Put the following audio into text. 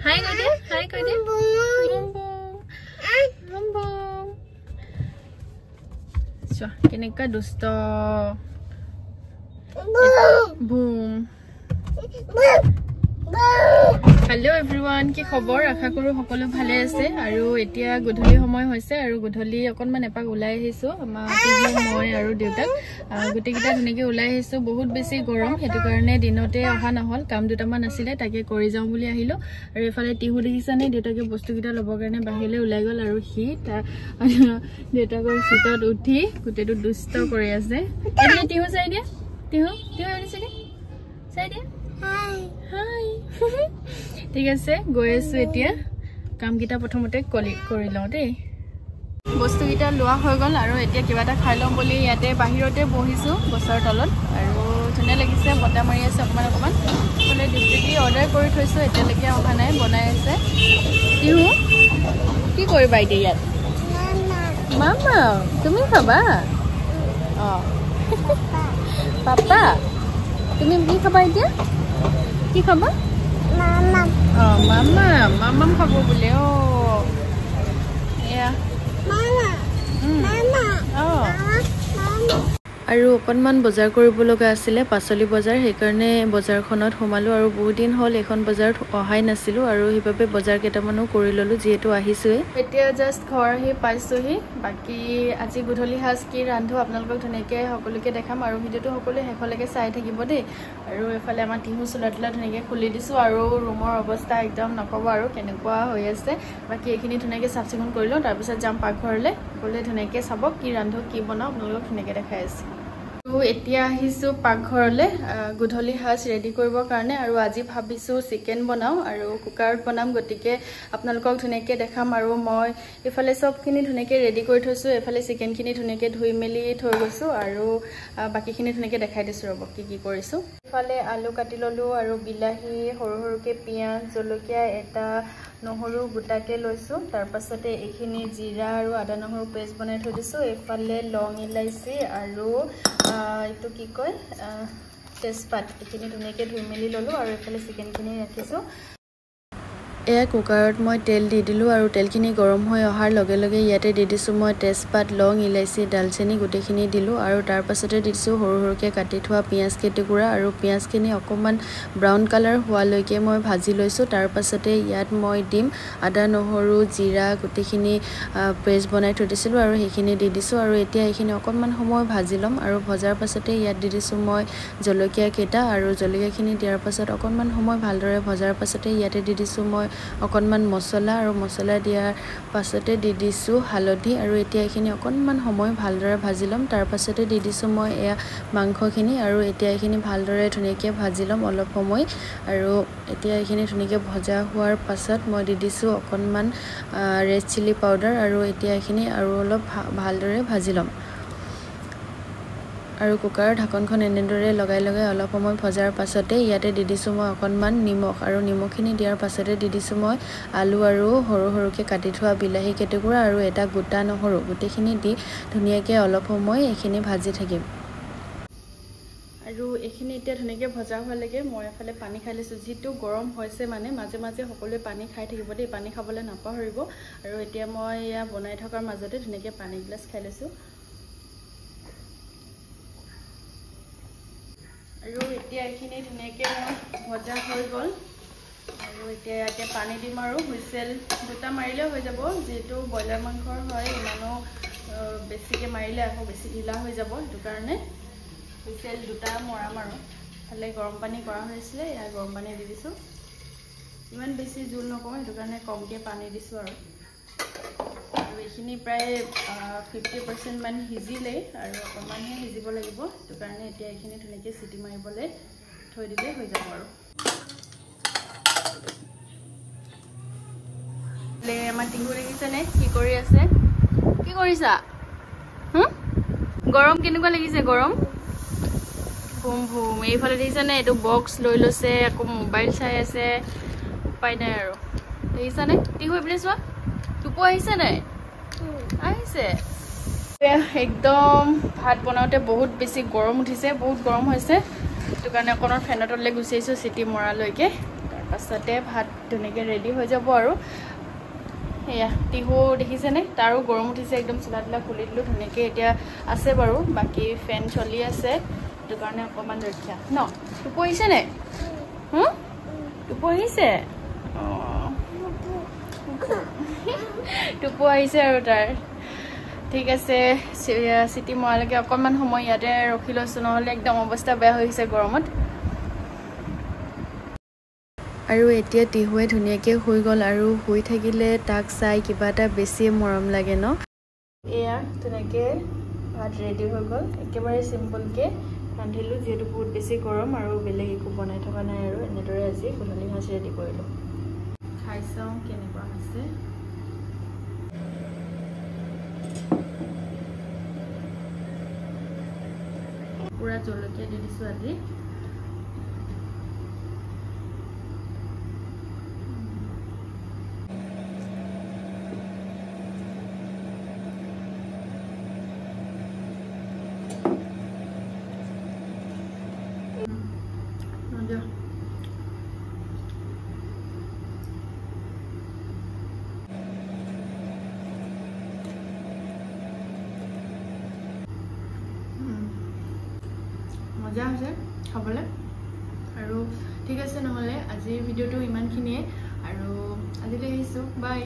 Hi, Goody. Hi, Goody. Boom, boom. Boom. So, kinika dusto. Boom. Hello everyone, কি খবৰ আশা কৰো সকলো ভালে আছে আৰু এতিয়া গধূলি সময় হৈছে আৰু গধূলি অকনমান এপাক ওলাই আহিছো আমাৰ টিভি মই আৰু দেউতাক গুটিকিটা ধুনিকে ওলাই আহিছো বহুত বেছি গৰম হেতু কাৰণে দিনতে অহা নহল কাম দুটামান আছিল তাকে কৰি যাও বুলি আহিলো আৰু এফালে টিহু দেখিছানে দেউতাকে বস্তুকিটা লবৰ কাৰণে বাহিৰলে ওলাই গল আৰু হি দেউতাকৰ সিটত উঠি গুটেটো দুষ্ট কৰি আছে এতিয়া টিহু চাই দিয়া টিহু আহিছে নে চাই দিয়া Hi. ঠিক আছে গৈ আছো এতিয়া কামকিটা প্ৰথমতে কৰি লও দেই বস্তুকিটা লোৱা হৈ গল আৰু এতিয়া কিবাটা খাই লম বুলি ইয়াতে বাহিৰতে বহিছো গছৰ তলত আৰু ধুনে লাগিছে বটা মাৰি আছে অকমান মানে ডিস্ট্ৰিক্টলি অৰ্ডাৰ কৰি থৈছো এতিয়ালৈকে অহা নাই বনাই আছে কিহু কি কৰিবা এতিয়া ইয়াত মামা তুমি খাবা পাপা তুমি কি খাবা এতিয়া কি খাবা মামা মামা খাবো বলে ও ইয়া মামা আৰু অকনমান বজাৰ কৰিব লগা আছিল পাচলি বজাৰ সেই কাৰণে বজাৰখনত সোমালো আৰু বহুত দিন হল এখন বজাৰত অহাই নাছিলো আৰু হিবাবে বজাৰ কেটামানো কৰি ললো যেহেতু আহিছোয়ে এতিয়া জাস্ট ঘৰ হি পাইছোহি বাকি আজি গুধলি হাজ কি ৰান্ধো আপোনালোকক ধুনিকে সকলোকে দেখাম আৰু ভিডিওটো সকলোৱে হেখলৈকে চাই থাকিব দেই আৰু এফালে আমাৰ টিহু চুলাটলা ধুনিকে খুলি দিছো আৰু ৰুমৰ অৱস্থা একদম নকব আৰু কেনেকুৱা হৈ আছে বাকি এখিনি ধুনিকে সাফচিগুন কৰিলো তাৰ পিছত যাম পাকঘৰলে সকলোৱে ধুনিকে চাব কি ৰান্ধো কি বনাও আপোনালোকক ধুনিকে দেখাই আছে তো এতিয়া আহিছো পাকঘৰলে গুধলি হাজ ৰেডি কৰিব কাৰণে আৰু আজি ভাবিছো চিকেন বনাও আৰু কুকাৰত বনাম গটিকে আপোনালোকক ধুনিকে দেখাম আৰু মই ইফালে সবখিনি ধুনিকে ৰেডি কৰি থৈছো এফালে চিকেনখিনি ধুনিকে ধুই মেলি থৈ গৈছো আৰু বাকিখিনি ধুনিকে দেখাই দিছো ৰব কি কৰিছো ইফালে আলু কাটি ললো আৰু বিলাহী সৰুকে পিয়াজ জলকীয়া এটা নহৰু গুটাকে লৈছো তাৰ পাছতে এখিনি জিৰা আৰু আদা নহৰু পেষ্ট বনাই থৈ দিছো এফালে লং ইলাইচি আৰু এটো কি কয় তেজপাত এখিনি ধুনিকে ধুই মেলি ললো আৰু এফালে চিকেনখিনি ৰাখিছো এয়া কুকাৰত মই তেল দি দিলো আৰু তেলখিনি গৰম হৈ অহাৰ লগে লগে ইয়াতে দি দিছো মই তেজপাত লং ইলাইচি দালচেনি গুটেখিনি দিলো আৰু তাৰ পাছতে দিছো সৰুকে কাটি থোৱা পিয়াজ কেটুকুৰা আৰু পিয়াজখিনি অকমান ব্ৰাউন কালাৰ হোৱালৈকে মই ভাজি লৈছো তাৰ পাছতে ইয়াত মই দিম আদা নহৰু জিৰা গুটেখিনি পেষ্ট বনাই থৈ দিছিলো আৰু হেখিনি দি দিছো আৰু এতিয়া এখিনি অকমান সময় ভাজি লম আৰু ভজাৰ পাছতে ইয়াত দি দিছো মই জলকীয়া কেটা আৰু জলকীয়াখিনি দিয়াৰ পাছত অকমান সময় ভালদৰে ভজাৰ পাছতে ইয়াতে দি দিছো মই অকনমান মছলা আৰু মছলা দিয়াৰ পাছতে দি দিছো হালধি আৰু এতিয়া এখিনি অকনমান সময় ভালদৰে ভাজি লম তাৰ পাছতে দি দিছো মই এয়া মাংসখিনি আৰু এতিয়া এখিনি ভালদৰে ধুনিকে ভাজি লম অলপ সময় আৰু এতিয়া এখিনি ধুনিকে ভজা হোৱাৰ পাছত মই দি দিছো অকনমান ৰেড চিলি পাউডাৰ আৰু এতিয়া এখিনি আৰু অলপ ভালদৰে ভাজি লম আৰু কুকাৰৰ ঢাকনখন এনেদৰে লগাই অলপ সময় ভজাৰ পাছতে ইয়াতে দি দিছো মই অকনমান নিমখ আৰু নিমখখিনি দিয়াৰ পাছতে দি দিছো মই আলু আৰু সৰুকে কাটি থোৱা বিলাহী কেটুকুৰা আৰু এটা গোটা নহৰু গুটেখিনি দি ধুনিয়াকে অলপ সময় এখিনি ভাজি থাকিম আৰু এখিনি এতিয়া ধুনিকে ভজা হোৱা লাগে মই এফালে পানী খাই লৈছো যেটো গৰম হৈছে মানে মাজে মাজে সকলোৱে পানী খাই থাকিব দেই পানী খাবলৈ নাপাহৰিব আৰু এতিয়া মই ইয়া বনাই থকাৰ মাজতে ধুনিকে পানী গ্লাস খাই লৈছো আৰু এতিয়া এখিনি ধুনিকে ভজা হৈ গল আৰু এতিয়া ইয়াতে পানী দিম আৰু হুইসেল দুটা মাৰিলে হৈ যাব যেটো বয়লাৰ মাংসৰ হয় ইমানো বেছিকে মাৰিলে আকৌ বেছি ঢিলা হৈ যাব হেতু কাৰণে হুইসেল দুটা মৰাম আৰু খালে গৰম পানী কৰা হৈছিল ইয়া গৰম পানী দি দিছো ইমান বেছি জুল নকওঁ হেতু কাৰণে কমকে পানী দিছো আৰু এখিনি প্ৰায় 50% মান হিজিলে আৰু অকমানহে হিজিব লাগিব হেতু কাৰণে এতিয়া এখিনি ধুনিকে সিটি মাৰিবলে থৈ দিলে হৈ যাব আৰু লে আমাৰ টিহু লাগিছেনে কি কৰি আছে কি কৰিছা গৰম কেনেকুৱা লাগিছে গৰম ভুম ভুম এইফালে দেখিছানে এটো বক্স লৈ লৈছে আকৌ মোবাইল চাই আছে উপায় নাই আৰু দেখিছানে টিহু এফালে চোৱা টুপু আহিছে নাই আহিছে একদম ভাত বনাওতে বহুত বেছি গৰম উঠিছে বহুত গৰম হৈছে হেতু কাৰণে কোনৰ ফেনতলে গুছিছো সিটি মৰালৈকে তাৰ পাছতে ভাত ধুনীয়াকৈ ৰেডি হৈ যাব আৰু এয়া টিহু দেখিছেনে তাৰো গৰম উঠিছে একদম চোলা তোলা খুলি দিলোঁ ধুনীয়াকৈ এতিয়া আছে বাৰু বাকী ফেন চলি আছে সেইটো কাৰণে অকণমান ৰক্ষা ন টোপো আহিছে নে টোপো আহিছে অঁ টোপো আহিছে আৰু তাৰ ঠিক আছে চিটি মৰালৈকে অকণমান সময় ইয়াতে ৰখি লৈছোঁ নহ'লে একদম অৱস্থা বেয়া হৈ গৈছে গৰমত আৰু এতিয়া টিহুৱে ধুনীয়াকৈ শুই গ'ল আৰু শুই থাকিলে তাক চাই কিবা এটা বেছি মৰম লাগে ন এয়া ধুনীয়াকৈ ভাত ৰেডি হৈ গ'ল একেবাৰে চিম্পলকৈ ৰান্ধিলোঁ যিহেতু বহুত বেছি গৰম আৰু বেলেগ একো বনাই থকা নাই আৰু এনেদৰে আজি গধূলি সাঁজ ৰেডি কৰিলোঁ খাই চাওঁ কেনেকুৱা হৈছে পুৰা জলকীয়া দি দিছোঁ আজি মজা হৈছে খাবলৈ আৰু ঠিক আছে নহ'লে আজিৰ ভিডিঅ'টো ইমানখিনিয়ে আৰু আজিলৈ আহিছোঁ বাই